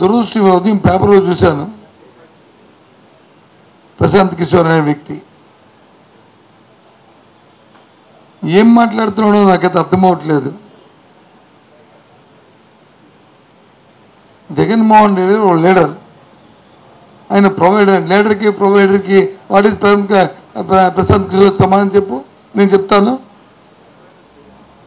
దురదృష్టం ఉదయం పేపర్లో చూశాను. ప్రశాంత్ కిషోర్ అనే వ్యక్తి ఏం మాట్లాడుతున్నాడో నాకైతే అర్థమవట్లేదు. జగన్మోహన్ రెడ్డి ఒక లీడర్, ఆయన ప్రొవైడర్, ప్రొవైడర్కి వాట్ ఈజ్ ప్రశాంత్ కిషోర్ సమాధానం చెప్పు. నేను చెప్తాను.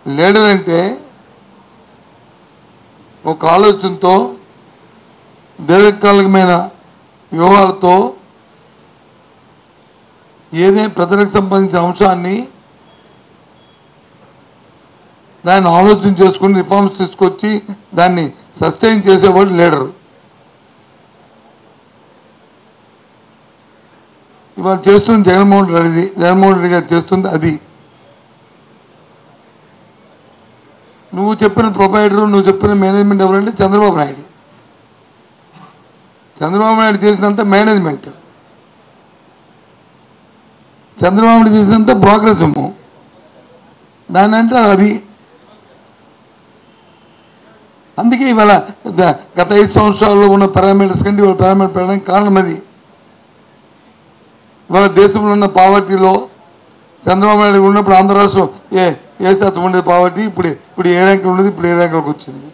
లీడర్ అంటే ఒక ఆలోచనతో దీర్ఘకాలికమైన వ్యూహాలతో ఏదైనా ప్రజలకు సంబంధించిన అంశాన్ని దాన్ని ఆలోచన చేసుకుని రిఫార్మ్స్ తీసుకొచ్చి దాన్ని సస్టైన్ చేసేవాడు లీడర్. ఇవాళ చేస్తుంది జగన్మోహన్ రెడ్డి గారు చేస్తుంది అది. నువ్వు చెప్పిన ప్రొవైడరు, నువ్వు చెప్పిన మేనేజ్మెంట్ ఎవరంటే చంద్రబాబు నాయుడు. చంద్రబాబు నాయుడు చేసినంత మేనేజ్మెంట్, చంద్రబాబు నాయుడు చేసినంత బ్రోకరిజము, దాని అంటారు అది. అందుకే ఇవాళ గత 5 సంవత్సరాల్లో ఉన్న పారామీటర్స్ కంటే ఇవాళ పారామీటర్ పెరగడానికి కారణం అది. ఇవాళ దేశంలో ఉన్న పావర్టీలో చంద్రబాబు నాయుడు ఉన్నప్పుడు ఆంధ్ర రాష్ట్రం ఏ శాతం ఉండేది పావర్టీ, ఇప్పుడు ఏ ర్యాంకులు ఉండేది, ఇప్పుడు ఏ ర్యాంకులకు వచ్చింది,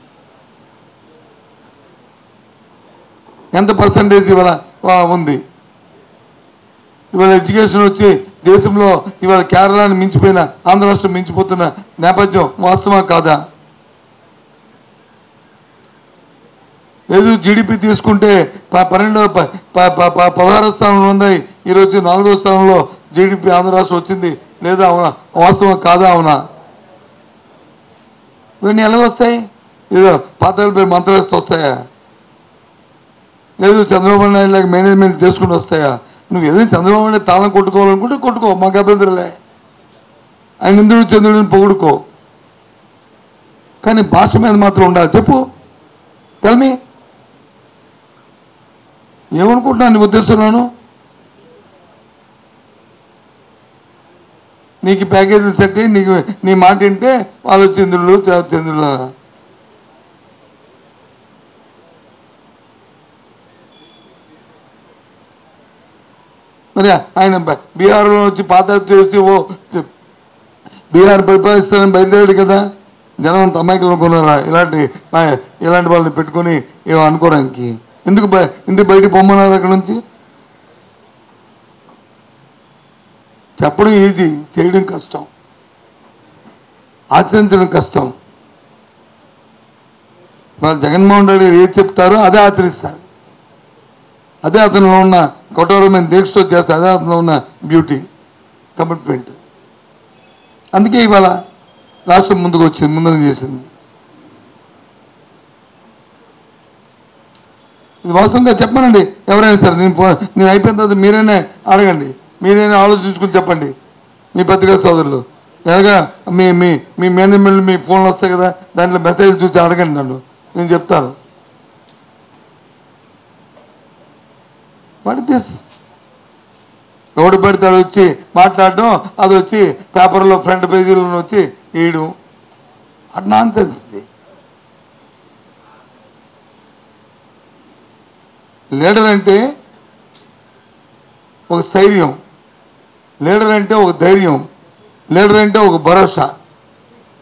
ఎంత పర్సంటేజ్ ఇవాళ ఉంది. ఇవాళ ఎడ్యుకేషన్ వచ్చి దేశంలో ఇవాళ కేరళని మించిపోయిన ఆంధ్ర రాష్ట్రం మించిపోతున్న నేపథ్యం వాస్తవా కాదా? లేదు జీడిపి తీసుకుంటే 16వ స్థానంలో ఉంది, ఈరోజు 4వ స్థానంలో జీడిపి ఆంధ్ర రాష్ట్రం వచ్చింది. లేదా అవునా? వాస్తవం కాదా? అవునా? ఇవన్నీ ఎలా వస్తాయి? ఏదో పాత్రలపై మంత్రాలతో వస్తాయా? లేదు చంద్రబాబు నాయుడు లాగా మేనేజ్మెంట్ చేసుకుని వస్తాయా? నువ్వు ఏదైనా చంద్రబాబు నాయుడు తాళం కొట్టుకోవాలనుకుంటే కొట్టుకో, మాకు అభ్యంతరలే. ఆయన ఇంద్రుడు చంద్రుడిని పొగుడుకో, కానీ భాష మీద మాత్రం ఉండాలి. చెప్పు, తెల్మి ఏమనుకుంటున్నాను నీ ఉద్దేశంలోను? నీకు ప్యాకేజీలు సెట్ అయ్యి నీకు నీ మాట వింటే వాళ్ళు చంద్రులు చంద్రులు. మరి ఆయన బీహార్లో వచ్చి పాదయాత్ర చేసి బీహార్ పరిపాలిస్తానని బయలుదేరాడు కదా. జనం అంత అమాయకులు అనుకున్నారా ఇలాంటి వాళ్ళని పెట్టుకొని ఏమో అనుకోవడానికి? ఎందుకు బయటికి పొమ్మన్నారు అక్కడ నుంచి? చెప్పడం ఈజీ, చేయడం కష్టం, ఆచరించడం కష్టం. వాళ్ళు జగన్మోహన్ రెడ్డి ఏది చెప్తారో అదే ఆచరిస్తారు. అదే అతనిలో ఉన్న కఠోరమైన దీక్షతో చేస్తారు. అదే అతనిలో ఉన్న బ్యూటీ, కమిట్మెంట్. అందుకే ఇవాళ రాష్ట్రం ముందుకు వచ్చింది, ముందుకు చేసింది. ఇది వాస్తవంగా చెప్పానండి. ఎవరైనా సరే నేను అయిపోయిన తర్వాత మీరైనా అడగండి, మీరైనా ఆలోచించుకుని చెప్పండి. మీ పత్రికా సోదరులు ఎలాగా మీ మేనేజ్మెంట్ మీ ఫోన్లు వస్తాయి కదా, దాంట్లో మెసేజ్ చూసి అడగండి నన్ను, నేను చెప్తాను. What is this? ఎవడు పెడతాడు వచ్చి మాట్లాడడం, అది వచ్చి పేపర్లో ఫ్రంట్ పేజీలో వచ్చి వేయడం, అట్ నాన్ సెన్స్. లీడర్ అంటే ఒక స్థైర్యం, లీడర్ అంటే ఒక ధైర్యం, లీడర్ అంటే ఒక భరోసా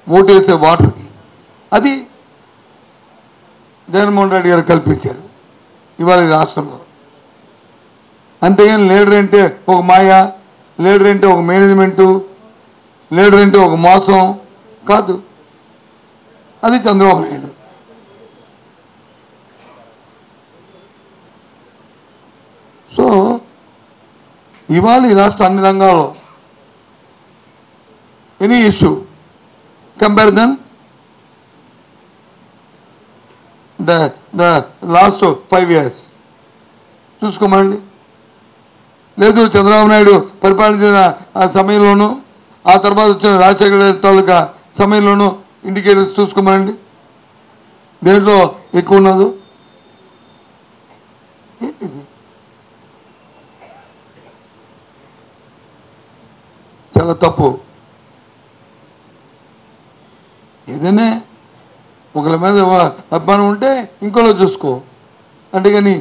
ఓటేసే వాటర్కి. అది జగన్మోహన్ రెడ్డి గారు కల్పించారు ఇవాళ ఈ రాష్ట్రంలో. అంతేగాని లీడర్ అంటే ఒక మాయ, లీడర్ అంటే ఒక మేనేజ్మెంటు, లీడర్ అంటే ఒక మోసం కాదు. అది చంద్రబాబు నాయుడు. సో ఇవాళ ఈ రాష్ట్రం అన్ని రంగాల్లో any issue compare then the last 5 years చూసుకోమండి. లేదు చంద్రబాబు నాయుడు పరిపాలించిన ఆ సమయంలోనూ, ఆ తర్వాత వచ్చిన రాజశేఖర తాలూకా సమయంలోనూ ఇండికేటర్స్ చూసుకోమండి. దేంట్లో ఎక్కువ ఉన్నదో ఏంటిది? చాలా తప్పు. ఏదైనా ఒకరి మీద అభిమానం ఉంటే ఇంకోలో చూసుకో. అంతేగాని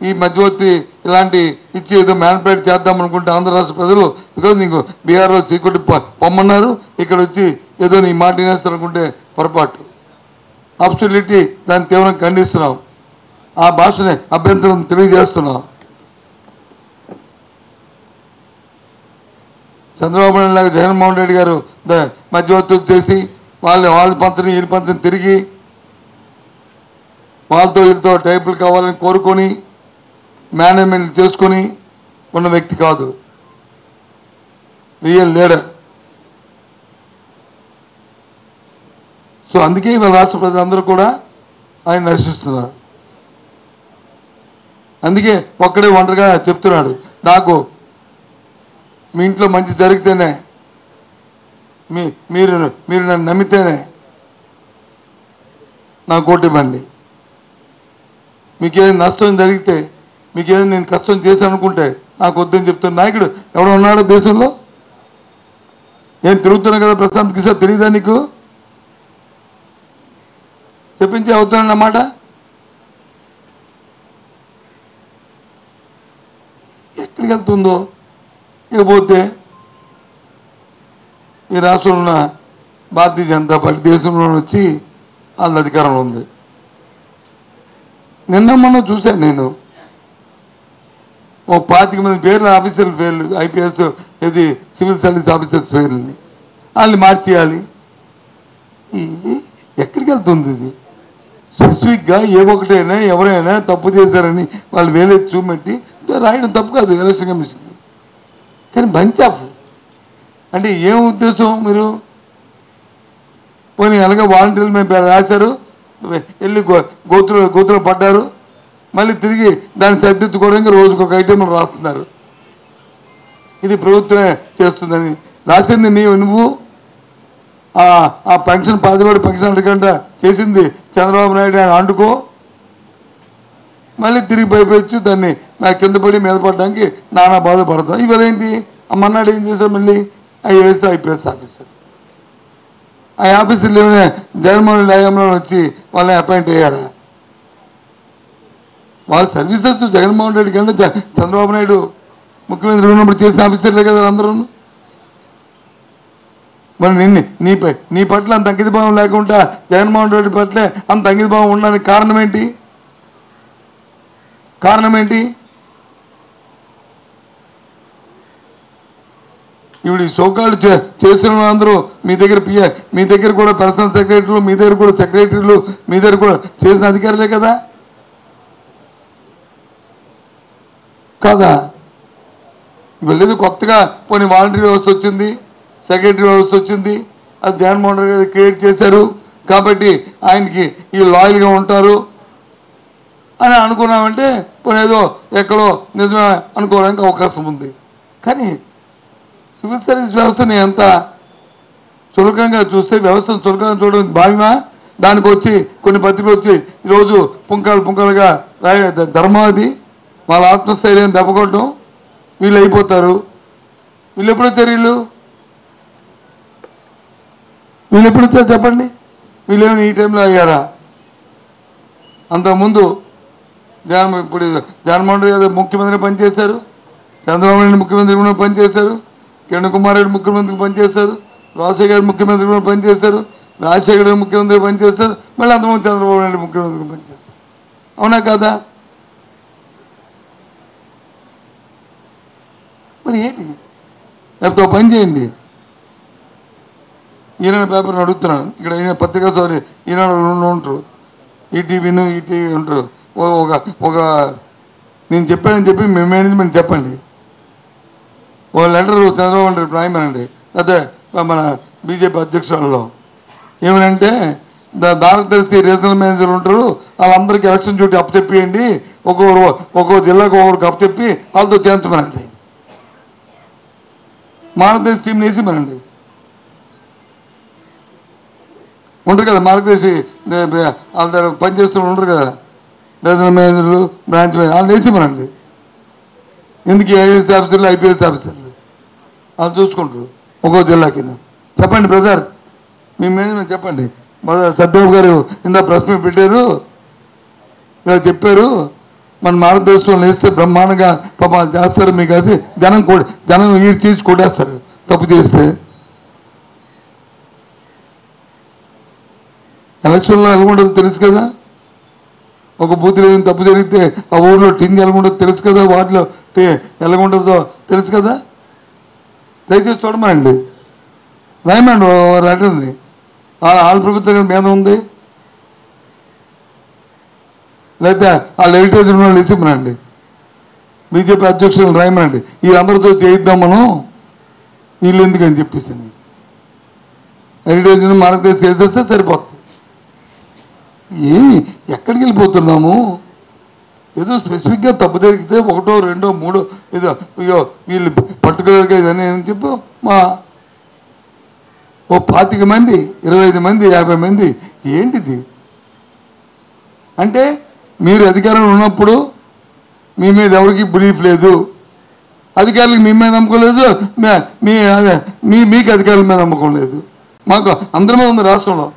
ఈ మధ్యవర్తి ఇలాంటి ఇచ్చి ఏదో మ్యానిపులేట్ చేద్దాం అనుకుంటే ఆంధ్ర రాష్ట్ర ప్రజలు బికాజ్ నీకు బీహార్లో సీక్రెట్ పొమ్మన్నారు, ఇక్కడ వచ్చి ఏదో నీ మాట వినేస్తారు అనుకుంటే పొరపాటు. అబ్సల్యూట్లీ దాన్ని తీవ్రంగా ఖండిస్తున్నాం. ఆ భాషని అభ్యంతరం తెలియజేస్తున్నాం. చంద్రబాబు నాయుడు లాగా జగన్మోహన్ రెడ్డి గారు మధ్యవర్తులు చేసి వాళ్ళు పంచని వీళ్ళు పంచని తిరిగి వాళ్ళతో వీళ్ళతో టైపులు కావాలని కోరుకొని మేనేజ్మెంట్ చేసుకొని ఉన్న వ్యక్తి కాదు, రియల్ లీడర్. సో అందుకే ఇవాళ రాష్ట్ర ప్రజలందరూ కూడా ఆయన దర్శిస్తున్నారు. అందుకే ఒక్కడే ఒంటరిగా చెప్తున్నాడు, నాకు మీ ఇంట్లో మంచి జరిగితేనే, మీరు నన్ను నమ్మితేనే నాకు ఓటు ఇవ్వండి. మీకేదైనా నష్టం జరిగితే, మీకేదైనా నేను కష్టం చేశాను అనుకుంటే నాకు వద్దని చెప్తున్న నాయకుడు ఎవడో ఉన్నాడు దేశంలో? ఏం తిరుగుతున్నా కదా ప్రశాంత్ కిషోర్, తెలియదా నీకు? చెప్పించి అవుతానన్నమాట. ఎక్కడికి వెళ్తుందో ఇకపోతే ఈ రాష్ట్రంలో ఉన్న భారతీయ జనతా పార్టీ దేశంలో వచ్చి వాళ్ళ అధికారంలో ఉంది. నిన్న మొన్న చూశాను నేను, ఓ 25 మంది పేర్లు, ఆఫీసర్ల పేర్లు, ఐపీఎస్ ఇది సివిల్ సర్వీస్ ఆఫీసర్స్ పేర్లని వాళ్ళని మార్చేయాలి. ఎక్కడికి వెళ్తుంది ఇది? స్పెసిఫిక్గా ఏ ఒకటైనా ఎవరైనా తప్పు చేశారని వాళ్ళు వేలెత్తి చూపెట్టి రాయడం తప్పు కాదు ఎలక్షన్ కమిషన్కి. కానీ బంచ్ ఆఫ్ అంటే ఏం ఉద్దేశం? మీరు పోనీ అలాగే వాలంటీర్లు మేము రాశారు, వెళ్ళి గోతులో పడ్డారు, మళ్ళీ తిరిగి దాన్ని సరిదిద్దుకోవడానికి రోజుకొక ఐటెం రాస్తున్నారు. ఇది ప్రభుత్వమే చేస్తుందని రాసింది నువ్వు. ఆ పెన్షన్ 10 పెన్షన్ అడగంట చేసింది చంద్రబాబు నాయుడు ఆయన అంటుకో, మళ్ళీ తిరిగి భయపెచ్చు దాన్ని నాకు కింద పడి మీద పడడానికి నానా బాధపడతాం. ఇవాళ ఏంటి? మన్నాడు ఏం చేశారు? మళ్ళీ ఐపీఎస్ ఆఫీసర్. ఆ ఆఫీసర్లు ఏమైనా జగన్మోహన్ రెడ్డి హయాంలో వచ్చి వాళ్ళని అపాయింట్ అయ్యారా? వాళ్ళ సర్వీసెస్ జగన్మోహన్ రెడ్డి కంటే చంద్రబాబు నాయుడు ముఖ్యమంత్రి ఉన్నప్పుడు చేసిన ఆఫీసర్లే కదా అందరూ. మరి నీ పట్ల అంత అంకితభావం లేకుండా జగన్మోహన్ రెడ్డి పట్ల అంత అంకితభావం ఉండడానికి కారణం ఏంటి? ఇప్పుడు ఈ సోకాళ్ళు చేసిన వాళ్ళందరూ మీ దగ్గర కూడా పర్సనల్ సెక్రటరీలు, మీ దగ్గర కూడా సెక్రటరీలు, మీ దగ్గర కూడా చేసిన అధికారులే కదా కాదా? వెళ్ళేది కొత్తగా పోనీ వాలంటరీ వ్యవస్థ వచ్చింది, సెక్రటరీ వ్యవస్థ వచ్చింది, అది జగన్మోహన్ రెడ్డి గారు క్రియేట్ చేశారు కాబట్టి ఆయనకి ఈ లాయల్గా ఉంటారు అని అనుకున్నామంటే పోనీ ఏదో ఎక్కడో నిజమే అనుకోవడానికి అవకాశం ఉంది. కానీ సివిల్ సర్వీస్ వ్యవస్థని ఎంత చులకంగా చూస్తే, వ్యవస్థను చులకంగా చూడడం భావ్యమా? దానికి వచ్చి కొన్ని పత్రికలు వచ్చి ఈరోజు పుంకాలుగా రాయ ధర్మం అది. వాళ్ళ ఆత్మస్థైర్యం దెబ్బకొట్టడం, వీళ్ళు అయిపోతారు. వీళ్ళు ఎప్పుడు వచ్చారు? వీళ్ళు ఎప్పుడు వచ్చారు చెప్పండి? వీళ్ళేమైనా ఈ టైంలో అయ్యారా? అంతకుముందు ఇప్పుడు జగన్మోహన్ రెడ్డి గారు ముఖ్యమంత్రి పనిచేశారు, చంద్రబాబు నాయుడు ముఖ్యమంత్రి కూడా పనిచేశారు, కిరణ్ కుమార్ రెడ్డి ముఖ్యమంత్రి పనిచేశారు, రాజశేఖర్ గారు ముఖ్యమంత్రి కూడా పనిచేశారు, రాజశేఖర్ గారు ముఖ్యమంత్రి పనిచేశారు, మళ్ళీ అంతకుముందు చంద్రబాబు నాయుడు ముఖ్యమంత్రి పనిచేశారు. అవునా కాదా? మరి ఏంటి? లేకపోతే పని చేయండి. ఈనాడు పేపర్ని అడుగుతున్నాను, ఇక్కడ పత్రికా సోదరి ఈనాడు ఉంటారు, ఈటీవీ ఉంటారు. ఒక నేను చెప్పానని చెప్పి మీ మేనేజ్మెంట్ చెప్పండి, ఓ లెటర్ చంద్రబాబు నాయుడు రాయమనండి, లేకపోతే మన బీజేపీ అధ్యక్షులలో ఏమనంటే భారతదేశీ రీజనల్ మేనేజర్లు ఉంటారు, వాళ్ళందరికీ ఎలక్షన్ డ్యూటీ అప్పచెప్పియండి, ఒక్కో జిల్లాకు ఒక్కొక్కరికి అప్పచెప్పి వాళ్ళతో చేయించమనండి. మార్గదర్శి టీంని వేసిమనండి. ఉంటారు కదా మార్గదర్శి వాళ్ళ దగ్గర పనిచేస్తూ ఉంటారు కదా రీజనల్ మేనేజర్లు, బ్రాంచ్ మేనేజర్, వాళ్ళు వేసిమనండి. ఎందుకు ఐఏఎస్ ఆఫీసర్లు, ఐపీఎస్ ఆఫీసర్లు వాళ్ళు చూసుకుంటారు ఒక్కో జిల్లా కింద. చెప్పండి బ్రదర్, మీ మేనేజ్మెంట్ చెప్పండి. సత్యబాబు గారు ఇందా ప్రెస్ మీట్ పెట్టారు, ఇలా చెప్పారు, మన భారతదేశంలో వేస్తే బ్రహ్మాండంగా పాప చేస్తారు మీకు కాసి జనం ఈడు చీల్చి కొట్టేస్తారు తప్పు చేస్తే. ఎలక్షన్లో ఎలా ఉండదు తెలుసు కదా, ఒక బూత్లో ఏం తప్పు జరిగితే ఆ ఊళ్ళో టింగ్ ఎలా ఉండదు తెలుసు కదా, వాటిలో ఎలా ఉండదో తెలుసు కదా. దయచేసి చూడమండి, రాయమండి లెటర్ని. వాళ్ళ ప్రభుత్వం మీద ఉంది, లేకపోతే వాళ్ళ హెరిటేజ్ ఉన్న వాళ్ళు ఇసిమనండి, బీజేపీ అధ్యక్షులు రాయమనండి, వీళ్ళందరితో చేయిద్దాం మనం, వీళ్ళు ఎందుకని చెప్పేసి హెరిటేజ్ మనకు చేసేస్తే సరిపోతుంది. ఏమి ఎక్కడికి వెళ్ళిపోతున్నాము? ఏదో స్పెసిఫిక్గా తప్పు జరిగితే 1, 2, 3 ఏదో అయ్యో వీళ్ళు పర్టికులర్గా ఇదని అని చెప్పు, మా ఓ 25 మంది 25 మంది 50 మంది ఏంటిది అంటే, మీరు అధికారంలో ఉన్నప్పుడు మీ మీద ఎవరికి బిలీఫ్ లేదు, అధికారులకు మీ మీద నమ్మకం లేదు, మీకు అధికారుల మీద నమ్మకం లేదు, మాకు అందరి మీద ఉంది రాష్ట్రంలో.